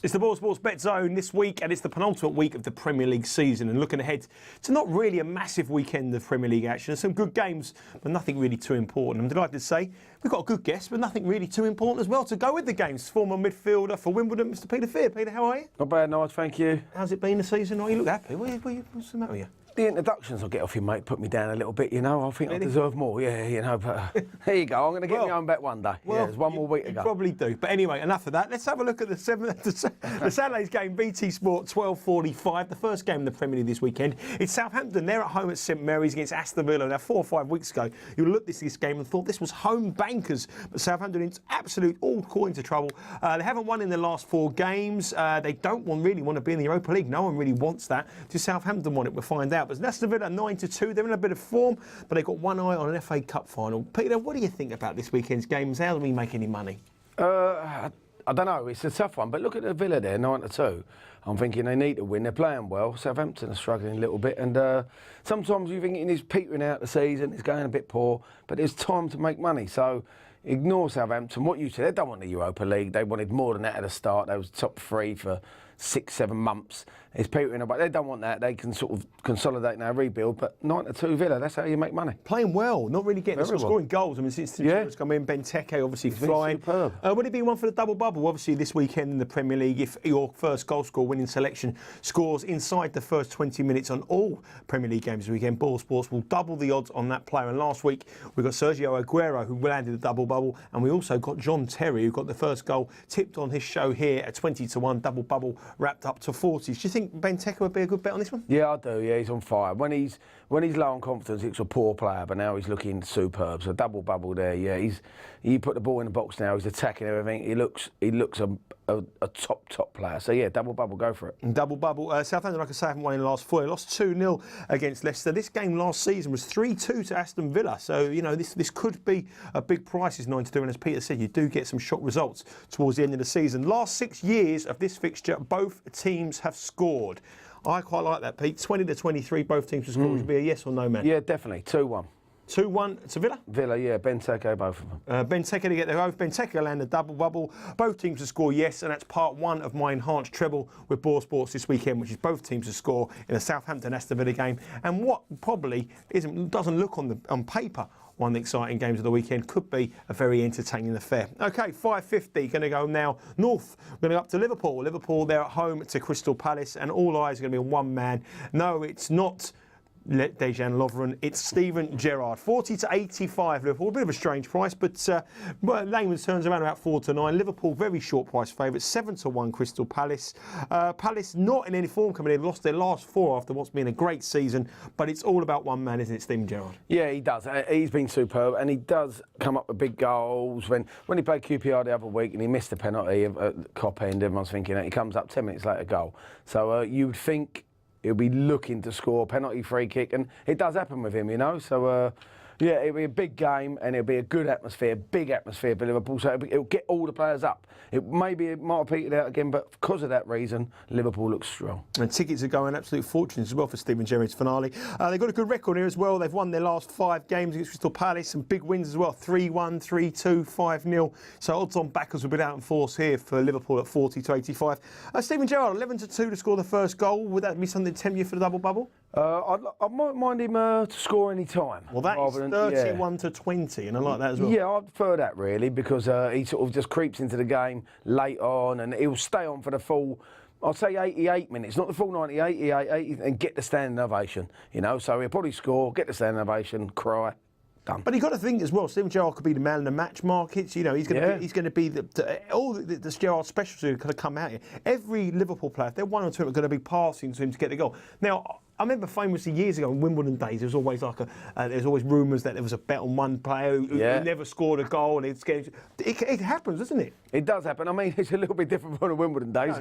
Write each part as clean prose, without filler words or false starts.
It's the Boyle Sports Bet Zone this week, and it's the penultimate week of the Premier League season. And looking ahead to not really a massive weekend of Premier League action. Some good games, but nothing really too important. I'm delighted to say we've got a good guest, but nothing really too important as well to go with the games. Former midfielder for Wimbledon, Mr. Peter Fear. Peter, how are you? Not bad, nice, thank you. How's it been the season? Oh, you look happy. What's the matter with you? The introductions I'll get off you, mate, put me down a little bit, you know. I think I deserve more, but there you go. I'm going to get my own bet one day. There's one more week to go. You probably do. But anyway, enough of that. Let's have a look at the Saturday's game, BT Sport 12:45, the first game in the Premier League this weekend. It's Southampton. They're at home at St Mary's against Aston Villa. Now, 4 or 5 weeks ago, you looked at this game and thought this was home bankers. But Southampton in absolute all caught into trouble. They haven't won in the last 4 games. They don't really want to be in the Europa League. No one really wants that. Just Southampton want it. We'll find out. But Aston Villa 9-2. They're in a bit of form, but they've got one eye on an FA Cup final. Peter, what do you think about this weekend's games? How do we make any money? I don't know. It's a tough one. But look at the Villa there, 9-2. I'm thinking they need to win. They're playing well. Southampton are struggling a little bit. And sometimes you think it's petering out the season. It's going a bit poor. But it's time to make money. So ignore Southampton. What you said, they don't want the Europa League. They wanted more than that at the start. They was top 3 for 6-7 months. It's petering out, but they don't want that. They can sort of consolidate now, rebuild. But 9-2 Villa, that's how you make money. Playing well, not really getting scoring goals. I mean, since it's come in, Benteke obviously flying. Would it be one for the double bubble? Obviously, this weekend in the Premier League, if your first goal scorer winning selection scores inside the first 20 minutes on all Premier League games this weekend, Boyle Sports will double the odds on that player. And last week, we got Sergio Aguero, who landed the double bubble, and we also got John Terry, who got the first goal tipped on his show here at 20-1, double bubble wrapped up to 40s. Do you think Benteke would be a good bet on this one? Yeah, I do. Yeah, he's on fire. When he's low on confidence, he's a poor player, but now he's looking superb. So double bubble there. Yeah, he put the ball in the box now. He's attacking everything. He looks a top player. So yeah, double bubble, go for it. Double bubble. Southampton, like I say, haven't won in the last 4. They lost 2-0 against Leicester. This game last season was 3-2 to Aston Villa. So this could be a big price. Is 9-2, and as Peter said, you do get some shock results towards the end of the season. Last 6 years of this fixture, both teams have scored. I quite like that, Pete. 20-23, both teams have scored. Would be a yes or no, man? Yeah, definitely. 2-1. 2-1 to Villa? Villa, yeah. Benteke, both of them. Benteke to get the oath. Benteke land the double bubble. Both teams to score, yes, and that's part 1 of my enhanced treble with Boyle Sports this weekend, which is both teams to score in a Southampton-Aston Villa game. And what probably doesn't look on paper one of the exciting games of the weekend, could be a very entertaining affair. OK, 5:50, going to go now north. We're going to go up to Liverpool. Liverpool, they're at home to Crystal Palace, and all eyes are going to be on one man. No, it's not Dejan Lovren, it's Steven Gerrard. 40-85 Liverpool, a bit of a strange price, but layman's turns around about 4-9. Liverpool, very short price favourites, 7-1 Crystal Palace. Palace not in any form coming in, they've lost their last 4 after what's been a great season, but it's all about one man, isn't it, Steven Gerrard? Yeah, he does. He's been superb, and he does come up with big goals. When he played QPR the other week and he missed the penalty at Cop End, everyone's thinking that he comes up 10 minutes later, goal. So you'd think he'll be looking to score penalty, free kick, and it does happen with him, So, yeah, it'll be a big game, and it'll be a good atmosphere, big atmosphere for Liverpool. So it'll get all the players up. It might have petered out again, but because of that reason, Liverpool looks strong. And tickets are going absolute fortunes as well for Steven Gerrard's finale. They've got a good record here as well. They've won their last 5 games against Crystal Palace, some big wins as well. 3-1, 3-2, 5-0. So odds on backers will be out in force here for Liverpool at 40-85. Steven Gerrard, 11-2 to score the first goal. Would that be something to tempt you for the double bubble? I might mind him to score any time. Well, that is 31-20, and I like that as well. Yeah, I prefer that really, because he sort of just creeps into the game late on, and he'll stay on for the full, I'd say 88 minutes, not the full 90, 80, and get the standing ovation, So he'll probably score, get the standing ovation, cry. Done. But you've got to think as well, Steven Gerrard could be the man in the match markets. He's going to be all the Gerrard specials are going to come out here. Every Liverpool player, if they're 1 or 2, are going to be passing to him to get the goal. Now, I remember famously years ago in Wimbledon days, there was always there's always rumours that there was a bet on one player who never scored a goal, and it happens, doesn't it? It does happen. I mean, it's a little bit different from the Wimbledon days,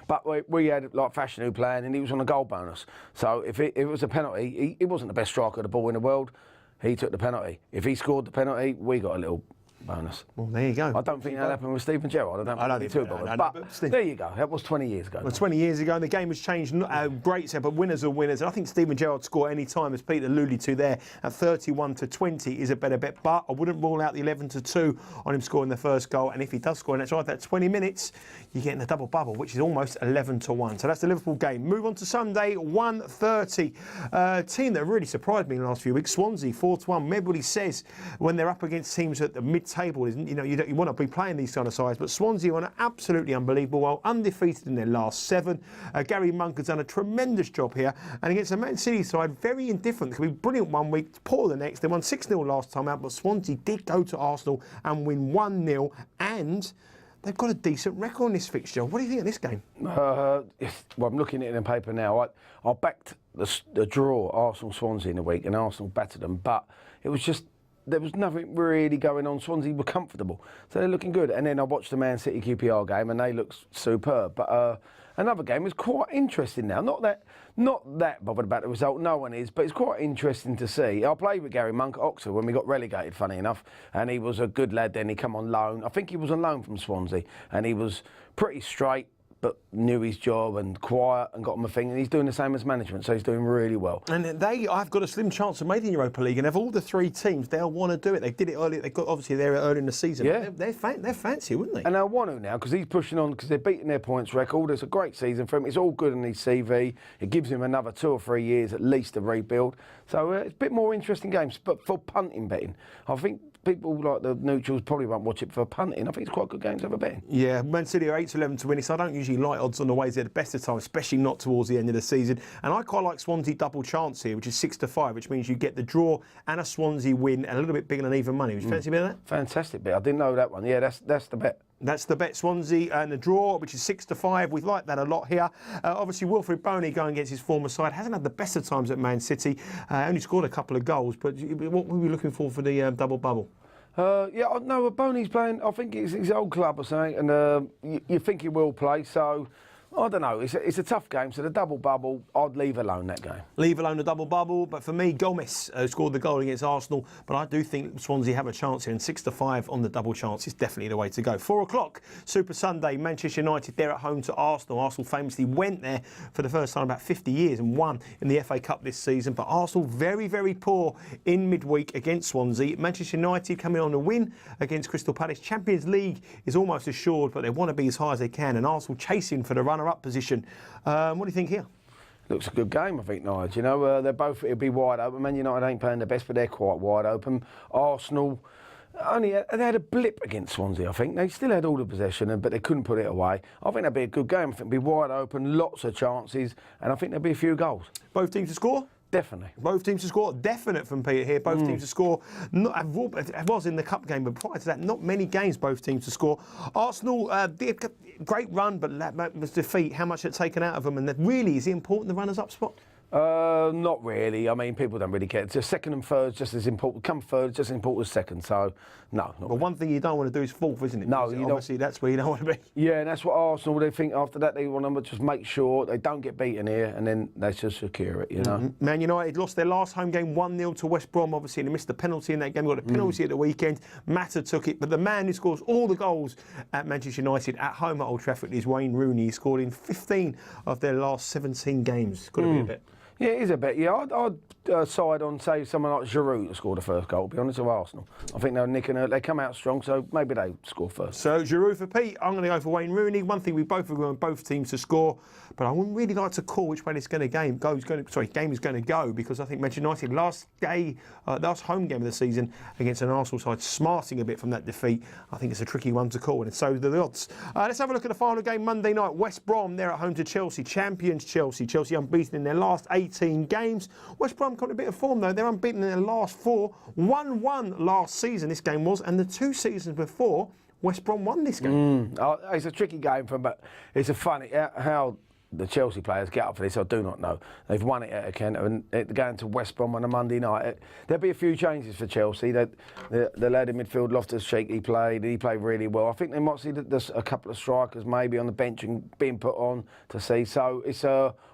but we had like Fashion who playing, and he was on a goal bonus. So if it was a penalty, he wasn't the best striker of the ball in the world. He took the penalty. If he scored the penalty, we got a little bonus. Well, there you go. I don't think that happened with Stephen Gerrard. I don't think too bothered. But there you go. That was 20 years ago. Well, 20 years ago, and the game has changed. Great, but winners are winners. And I think Stephen Gerrard score any time, as Peter alluded to there, at 31-20 is a better bet. But I wouldn't rule out the 11-2 on him scoring the first goal. And if he does score, and that's right, that 20 minutes, you're getting the double bubble, which is almost 11-1. So that's the Liverpool game. Move on to Sunday, 1:30. Team that really surprised me in the last few weeks, Swansea, 4-1. Everybody says when they're up against teams at the mid-table, you want to be playing these kind of sides, but Swansea are absolutely unbelievable, well, undefeated in their last 7. Gary Monk has done a tremendous job here, and against a Man City side, very indifferent. They could be brilliant one week, poor the next. They won 6-0 last time out, but Swansea did go to Arsenal and win 1-0, and they've got a decent record on this fixture. What do you think of this game? Well, I'm looking at it in paper now. I backed the draw, Arsenal-Swansea in the week, and Arsenal battered them, but it was just, there was nothing really going on. Swansea were comfortable, so they're looking good. And then I watched the Man City QPR game, and they looked superb. But another game was quite interesting now. Not that bothered about the result, no one is, but it's quite interesting to see. I played with Gary Monk at Oxford when we got relegated, funny enough, and he was a good lad then. He come on loan. I think he was on loan from Swansea, and he was pretty straight, but knew his job and quiet and got him a thing, and he's doing the same as management, so he's doing really well. And I've got a slim chance of making the Europa League, and of all the 3 teams, they'll want to do it. They did it early. They got obviously they're early in the season. Yeah, they're fancy, wouldn't they? And they'll want to now because he's pushing on because they're beating their points record. It's a great season for him. It's all good in his CV. It gives him another 2 or 3 years at least to rebuild. So it's a bit more interesting games, but for punting betting, I think people like the neutrals probably won't watch it for punting. I think it's quite good games over betting. Yeah, Man City are 8-11 to win it, so I don't usually like odds on the ways they're the best of time, especially not towards the end of the season. And I quite like Swansea double chance here, which is 6-5, which means you get the draw and a Swansea win and a little bit bigger than even money. Would you fancy a bit of that? Fantastic bet. I didn't know that one. Yeah, that's the bet. That's the bet, Swansea and the draw, which is 6-5. We like that a lot here. Obviously, Wilfried Boney going against his former side hasn't had the best of times at Man City. Only scored a couple of goals, but what were we looking for the double bubble? No, Boney's playing. I think it's his old club or something, and you think he will play. So I don't know. It's a tough game. So the double bubble, I'd leave alone that game. Leave alone the double bubble. But for me, Gomez scored the goal against Arsenal. But I do think Swansea have a chance here, and 6-5 on the double chance is definitely the way to go. 4 o'clock, Super Sunday, Manchester United. They're at home to Arsenal. Arsenal famously went there for the first time in about 50 years and won in the FA Cup this season. But Arsenal very, very poor in midweek against Swansea. Manchester United coming on a win against Crystal Palace. Champions League is almost assured, but they want to be as high as they can. And Arsenal chasing for the runner-up position. What do you think here? Looks a good game, I think, Nigel. You know, they're both, it'll be wide open. Man United ain't playing the best, but they're quite wide open. Arsenal, they had a blip against Swansea, I think. They still had all the possession, but they couldn't put it away. I think that'd be a good game. I think it'll be wide open, lots of chances, and I think there'll be a few goals. Both teams to score? Definitely. Both teams to score. Definite from Peter here. Both teams to score. It was in the cup game, but prior to that, not many games both teams to score. Arsenal did a great run, but that was defeat. How much had taken out of them? And that really, is it important, the runners-up spot? Not really. I mean, people don't really care. It's just second and third just as important. Come third, just as important as second. So, no. But one thing you don't want to do is fourth, isn't it? No, obviously that's where you don't want to be. Yeah, and that's what Arsenal, they think after that they want to just make sure they don't get beaten here, and then they just secure it, you know. Man United lost their last home game 1-0 to West Brom, obviously, and they missed the penalty in that game. Got a penalty at the weekend. Mata took it, but the man who scores all the goals at Manchester United at home at Old Trafford is Wayne Rooney. He scored in 15 of their last 17 games. Got to be a bit. Yeah, it is a bit. Yeah, I'd side on, say, someone like Giroud to score the first goal, to be honest, with Arsenal. I think they're nicking it. They come out strong, so maybe they score first. So, Giroud for Pete. I'm going to go for Wayne Rooney. One thing we both agree on, both teams to score, but I wouldn't really like to call which way this game is going to go, because I think Manchester United last home game of the season against an Arsenal side smarting a bit from that defeat. I think it's a tricky one to call, and so do the odds. Let's have a look at the final game Monday night. West Brom, they're at home to Chelsea. Champions Chelsea. Chelsea unbeaten in their last 18 games. West Brom got a bit of form though. They're unbeaten in their last 4. 1-1 last season this game was, and the 2 seasons before West Brom won this game. It's a tricky game but it's a funny how the Chelsea players get up for this. I do not know. They've won it at Kent and they're going to West Brom on a Monday night. There'll be a few changes for Chelsea. The lad in midfield, Loftus-Cheek, he played really well. I think they might see a couple of strikers maybe on the bench and being put on to see. So it's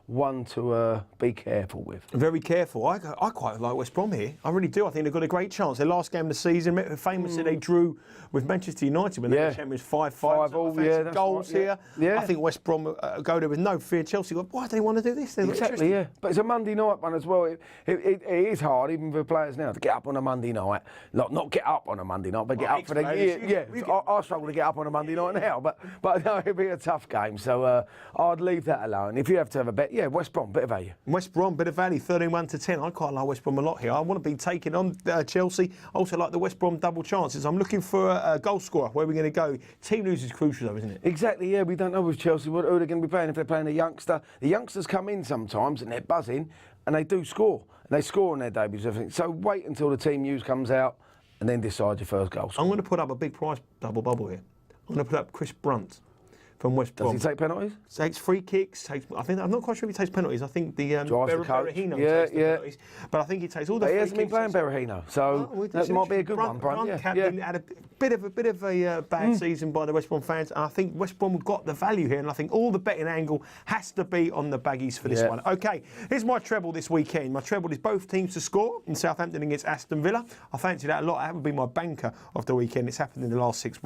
one to be careful with. Very careful. I quite like West Brom here. I really do. I think they've got a great chance. Their last game of the season, famously they drew with Manchester United when they were champions 5-5. 5-5, yeah, that's goals right, here. Yeah. I think West Brom go there with no fear. Chelsea, why do they want to do this? Exactly, yeah. But it's a Monday night one as well. It is hard, even for players now, to get up on a Monday night. Not get up on a Monday night, but get up for the I struggle to get up on a Monday night now, but no, it'll be a tough game. So I'd leave that alone. If you have to have a bet, West Brom, bit of value. West Brom, bit of value, 13-1 to 10. I quite like West Brom a lot here. I want to be taking on Chelsea. I also like the West Brom double chances. I'm looking for a goal scorer. Where are we going to go? Team news is crucial, though, isn't it? Exactly, yeah. We don't know with Chelsea who they're going to be playing. If they're playing a youngster, the youngsters come in sometimes and they're buzzing and they do score. And they score on their debuts, everything. So wait until the team news comes out and then decide your first goal. I'm going to put up a big price double bubble here. I'm going to put up Chris Brunt from West Brom. Does he take penalties? Takes free kicks. I'm not quite sure if he takes penalties. I think the Berahino takes the penalties. But I think he takes all the free kicks. He hasn't been playing Berahino, so that might be a good one, Brunt. Captain had a bit of a bad season by the West Brom fans. And I think West Brom have got the value here. And I think all the betting angle has to be on the baggies for this one. OK, here's my treble this weekend. My treble is both teams to score in Southampton against Aston Villa. I fancy that a lot. That would be my banker of the weekend. It's happened in the last 6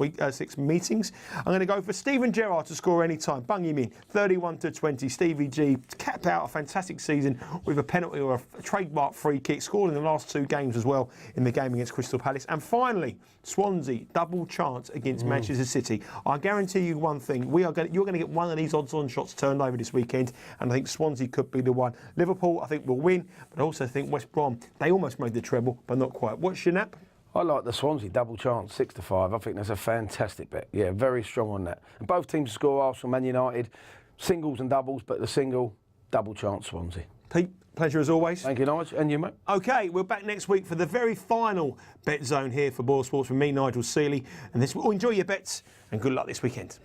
meetings. I'm going to go for Steven Gerrard to score any time. Bung him in. 31 to 20. Stevie G capped out a fantastic season with a penalty or a trademark free kick. Scored in the last 2 games as well in the game against Crystal Palace. And finally, Swansea double chance against Manchester City. I guarantee you one thing: you're going to get one of these odds-on shots turned over this weekend, and I think Swansea could be the one. Liverpool, I think, will win, but I also think West Brom, they almost made the treble, but not quite. What's your nap? I like the Swansea double chance, 6 to 5. I think that's a fantastic bet. Yeah, very strong on that. And both teams score. Arsenal, Man United, singles and doubles, but the single double chance Swansea. Pete, pleasure as always. Thank you, Nigel, and you, mate. OK, we're back next week for the very final bet zone here for Boyle Sports with me, Nigel Seeley. And enjoy your bets and good luck this weekend.